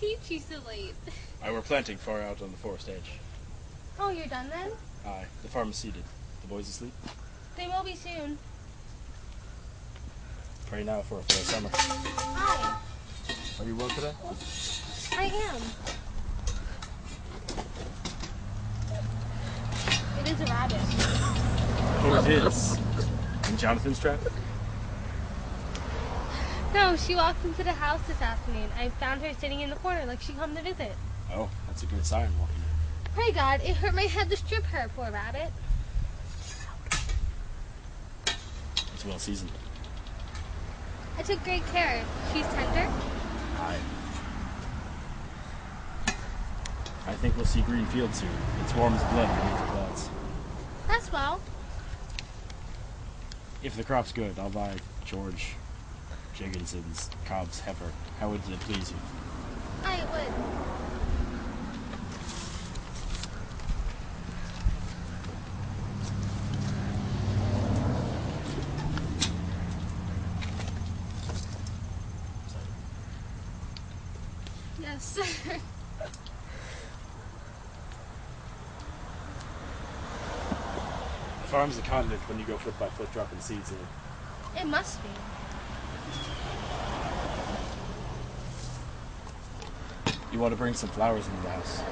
keep you so late? We're planting far out on the forest edge. Oh, you're done then? Aye, the farm is seeded. The boys asleep? They will be soon. Pray now for a fair summer. Hi. Are you well today? I am. It is a rabbit. Oh, it is. In Jonathan's trap? No, she walked into the house this afternoon. I found her sitting in the corner like she come to visit. Oh, that's a good sign walking in. Pray God, it hurt my head to strip her, poor rabbit. It's well seasoned. I took great care. She's tender? Aye. I think we'll see green fields soon. It's warm as blood beneath the clouds. That's well. If the crop's good, I'll buy George Jigginson's Cobb's heifer. How would it please you? I would. Yes, sir. The farm's a continent when you go foot by foot dropping seeds in it. It must be. You want to bring some flowers into the house?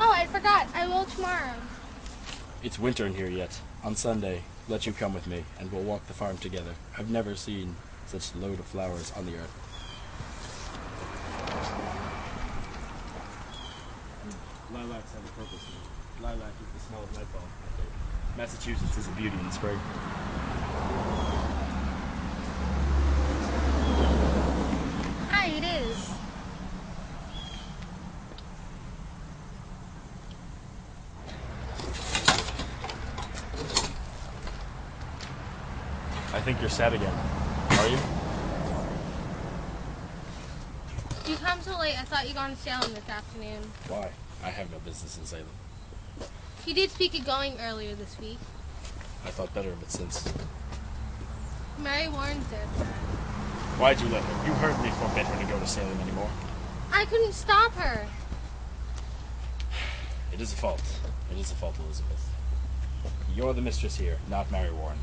Oh, I forgot. I will tomorrow. It's winter in here yet. On Sunday, let you come with me, and we'll walk the farm together. I've never seen such a load of flowers on the earth. Lilacs have a purpose. Lilac is the smell of nightfall, I think. Massachusetts is a beauty in spring. Hi, it is. I think you're sad again. Are you? You come so late, I thought you'd gone to Salem this afternoon. Why? I have no business in Salem. You did speak of going earlier this week. I thought better of it since. Mary Warren's there for that. Why'd you let her? You heard me forbid her to go to Salem anymore. I couldn't stop her. It is a fault. It is a fault, Elizabeth. You're the mistress here, not Mary Warren.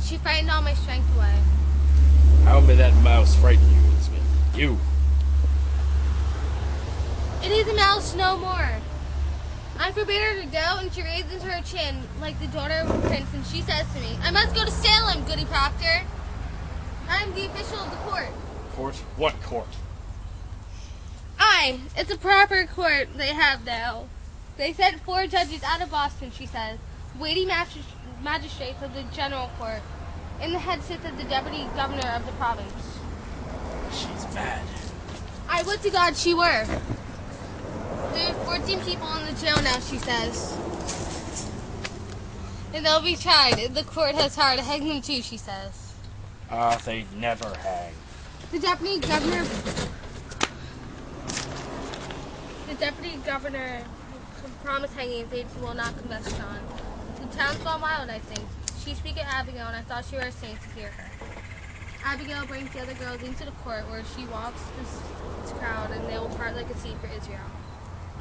She frightened all my strength away. How may that mouse frighten you, Elizabeth? You! It is a mouse no more. I forbid her to go, and she raises her chin like the daughter of a prince, and she says to me, I must go to Salem, goody proctor. I'm the official of the court. Court? What court? Aye, it's a proper court they have now. They sent 4 judges out of Boston, she says, weighty magistrates of the general court. In the head sits the deputy governor of the province. She's mad. I would to God she were. There are 14 people in the jail now, she says. And they'll be tried. The court has power to hang them too, she says. They never hang. The deputy governor promised hanging if they will not confess John. The town's gone wild, I think. She speak of Abigail, and I thought she were saint to hear her. Abigail brings the other girls into the court where she walks this crowd, and they will part like a sea for Israel.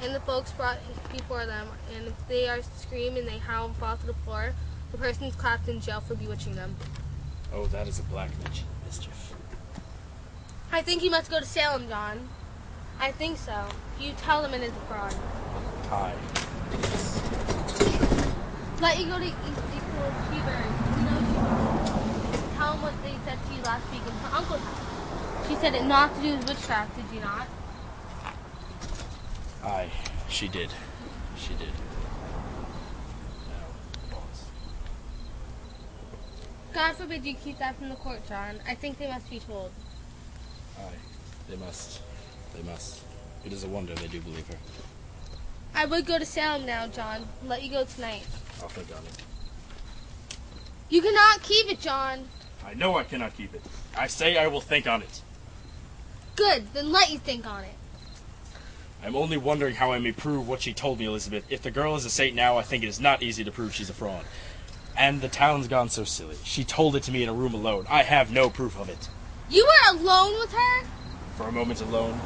And the folks brought before them, and if they are scream and they howl and fall to the floor, the person is clapped in jail for bewitching them. Oh, that is a black mischief. I think you must go to Salem, John. I think so. You tell them it is a fraud. Aye. Let you go to Equal Sheeburn. You know Sheeburn. Tell them what they said to you last week in her uncle's house. She said it not to do with witchcraft, did you not? Aye, she did. She did. Now, pause. God forbid you keep that from the court, John. I think they must be told. Aye, they must. They must. It is a wonder they do believe her. I would go to Salem now, John. Let you go tonight. I'll think on it. You cannot keep it, John. I know I cannot keep it. I say I will think on it. Good, then let you think on it. I'm only wondering how I may prove what she told me, Elizabeth. If the girl is a saint now, I think it is not easy to prove she's a fraud. And the town's gone so silly. She told it to me in a room alone. I have no proof of it. You were alone with her? For a moment alone,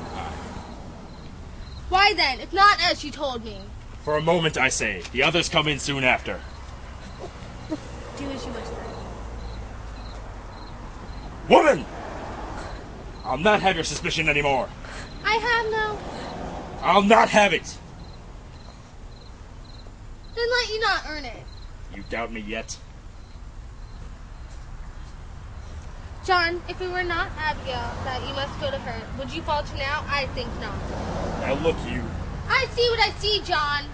Why then, if not as you told me? For a moment, I say. The others come in soon after. Do as you whisper. Woman! I'll not have your suspicion anymore. I have no. I'll not have it. Then let you not earn it. You doubt me yet? John, if it were not Abigail that you must go to her, would you falter now? I think not. Now look, you. I see what I see, John.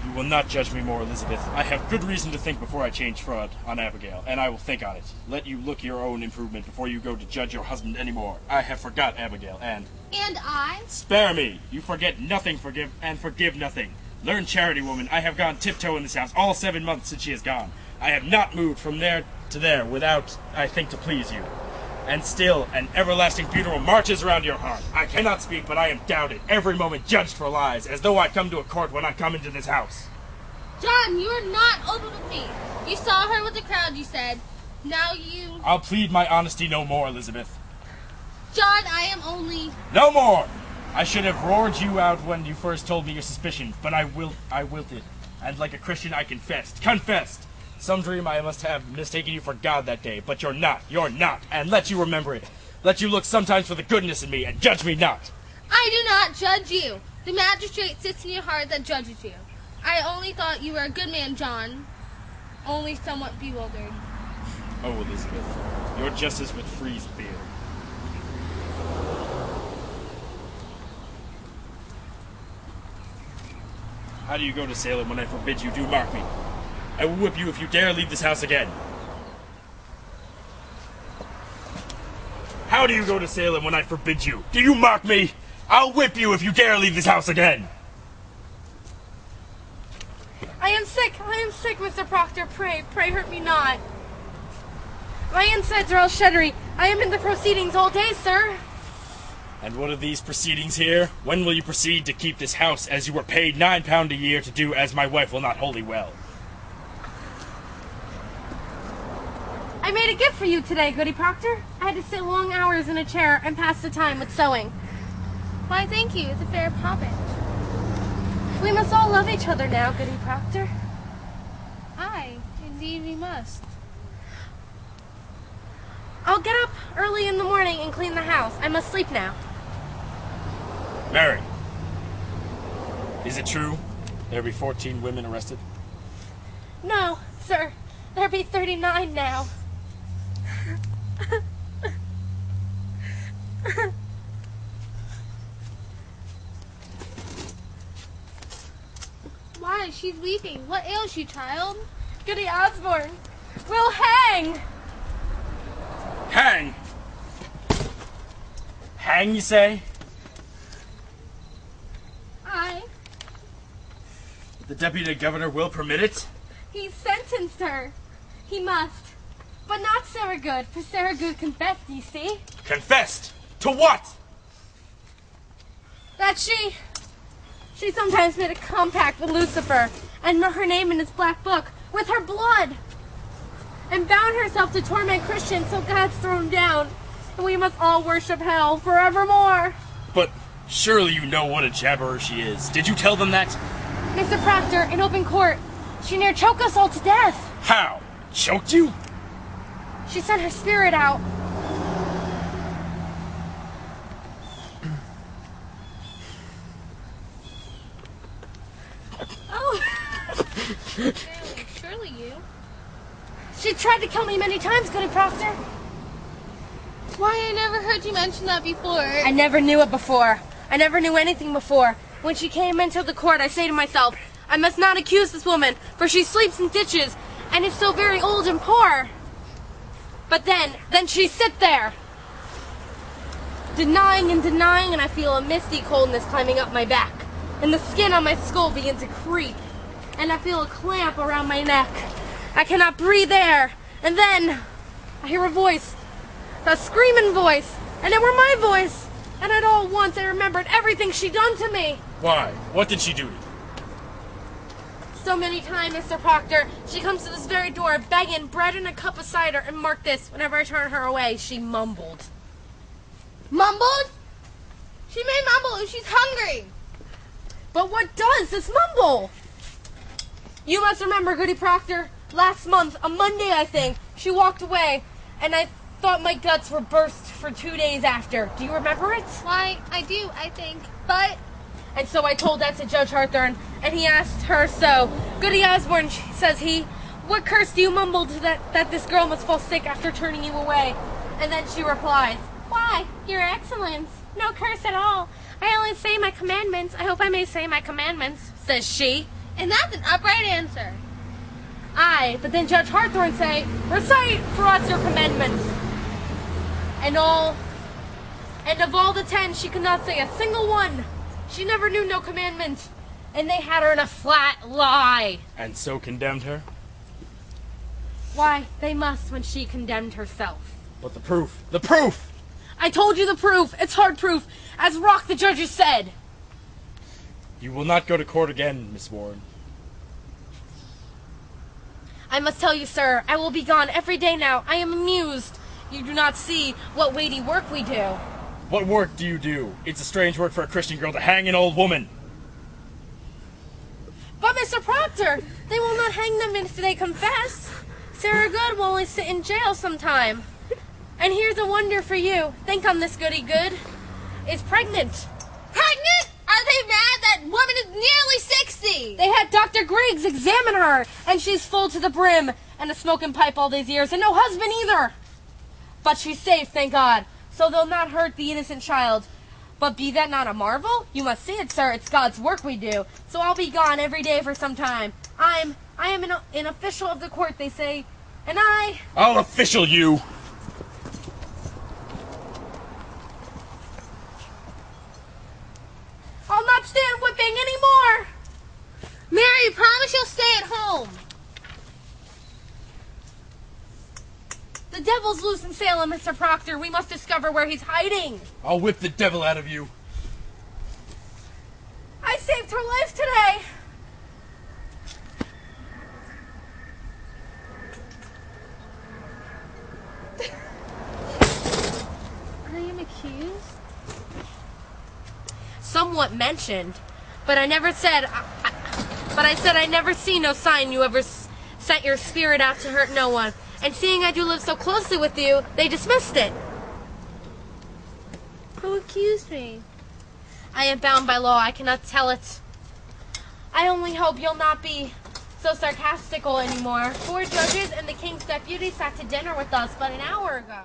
You will not judge me more, Elizabeth. I have good reason to think before I change fraud on Abigail, and I will think on it. Let you look your own improvement before you go to judge your husband anymore. I have forgot Abigail, and I? Spare me! You forget nothing, forgive nothing. Learn charity, woman. I have gone tiptoe in this house all 7 months since she has gone. I have not moved from there to there without, I think, to please you. And still, an everlasting funeral marches around your heart. I cannot speak, but I am doubted, every moment judged for lies, as though I come to a court when I come into this house. John, you are not open with me. You saw her with the crowd, you said. Now you... I'll plead my honesty no more, Elizabeth. John, I am only... No more! I should have roared you out when you first told me your suspicion, but I wilted. And like a Christian, I confessed. Confessed! Some dream I must have mistaken you for God that day, but you're not, and let you remember it. Let you look sometimes for the goodness in me, and judge me not. I do not judge you. The magistrate sits in your heart that judges you. I only thought you were a good man, John. Only somewhat bewildered. Oh, Elizabeth, your justice would freeze fear. How do you go to Salem when I forbid you? Do mark me. I will whip you if you dare leave this house again. How do you go to Salem when I forbid you? Do you mark me? I'll whip you if you dare leave this house again. I am sick, Mr. Proctor. Pray hurt me not. My insides are all shuddery. I am in the proceedings all day, sir. And what are these proceedings here? When will you proceed to keep this house as you were paid £9 a year to do, as my wife will not wholly well? I made a gift for you today, Goody Proctor. I had to sit long hours in a chair and pass the time with sewing. Why, thank you. It's a fair poppet. We must all love each other now, Goody Proctor. Aye, indeed we must. I'll get up early in the morning and clean the house. I must sleep now. Mary, is it true there be 14 women arrested? No, sir. There be 39 now. Why, she's weeping. What ails you, child? Goody Osborne. We'll hang! Hang? Hang, you say? Aye. The deputy governor will permit it? He sentenced her. He must. But not Sarah Good, for Sarah Good confessed, you see. Confessed? To what? That she sometimes made a compact with Lucifer and wrote her name in his black book with her blood and bound herself to torment Christians till God's thrown down and we must all worship hell forevermore. But surely you know what a jabberer she is. Did you tell them that? Mr. Proctor, in open court, she near choked us all to death. How? Choked you? She sent her spirit out. Oh. Surely you. She tried to kill me many times, Goody Proctor. Why, I never heard you mention that before. I never knew it before. I never knew anything before. When she came into the court, I say to myself, I must not accuse this woman, for she sleeps in ditches and is so very old and poor. But then she sit there, denying, and I feel a misty coldness climbing up my back, and the skin on my skull begins to creep, and I feel a clamp around my neck. I cannot breathe air, and then I hear a voice, a screaming voice, and it were my voice, and at all once I remembered everything she done to me. Why? What did she do to you? So many times, Mr. Proctor, she comes to this very door begging bread and a cup of cider, and mark this, whenever I turn her away, she mumbled. Mumbles? She may mumble if she's hungry. But what does this mumble? You must remember, Goody Proctor, last month, on Monday, I think, she walked away, and I thought my guts were burst for 2 days after. Do you remember it? Why, I do, I think. But... And so I told that to Judge Harthorne, and he asked her, so, Goody Osborne, says he, what curse do you mumble to that this girl must fall sick after turning you away? And then she replies, Why, Your Excellence, no curse at all. I only say my commandments. I hope I may say my commandments, says she. And that's an upright answer. Aye, but then Judge Harthorne say, recite for us your commandments. And of all the 10, she could not say a single one. She never knew no commandment. And they had her in a flat lie. And so condemned her? Why, they must when she condemned herself. But the proof! The proof! I told you the proof. It's hard proof. As Rock the judges said. You will not go to court again, Miss Warren. I must tell you, sir, I will be gone every day now. I am amused. You do not see what weighty work we do. What work do you do? It's a strange work for a Christian girl to hang an old woman. But, Mr. Proctor, they will not hang them if they confess. Sarah Good will only sit in jail sometime. And here's a wonder for you. Think on this Goody Good. Is pregnant. Pregnant? Are they mad? That woman is nearly 60. They had Dr. Griggs examine her, and she's full to the brim, and a smoking pipe all these years, and no husband either. But she's safe, thank God, so they'll not hurt the innocent child. But be that not a marvel? You must see it, sir. It's God's work we do. So I'll be gone every day for some time. I am an official of the court, they say, and I'll official you! I'll not stand whipping anymore! Mary, promise you'll stay at home. The devil's loose in Salem, Mr. Proctor. We must discover where he's hiding. I'll whip the devil out of you. I saved her life today. I am accused? Somewhat mentioned, but I never said. But I said I never see no sign you ever sent your spirit out to hurt no one. And seeing I do live so closely with you, they dismissed it. Who accused me? I am bound by law. I cannot tell it. I only hope you'll not be so sarcastical anymore. 4 judges and the king's deputy sat to dinner with us but an hour ago.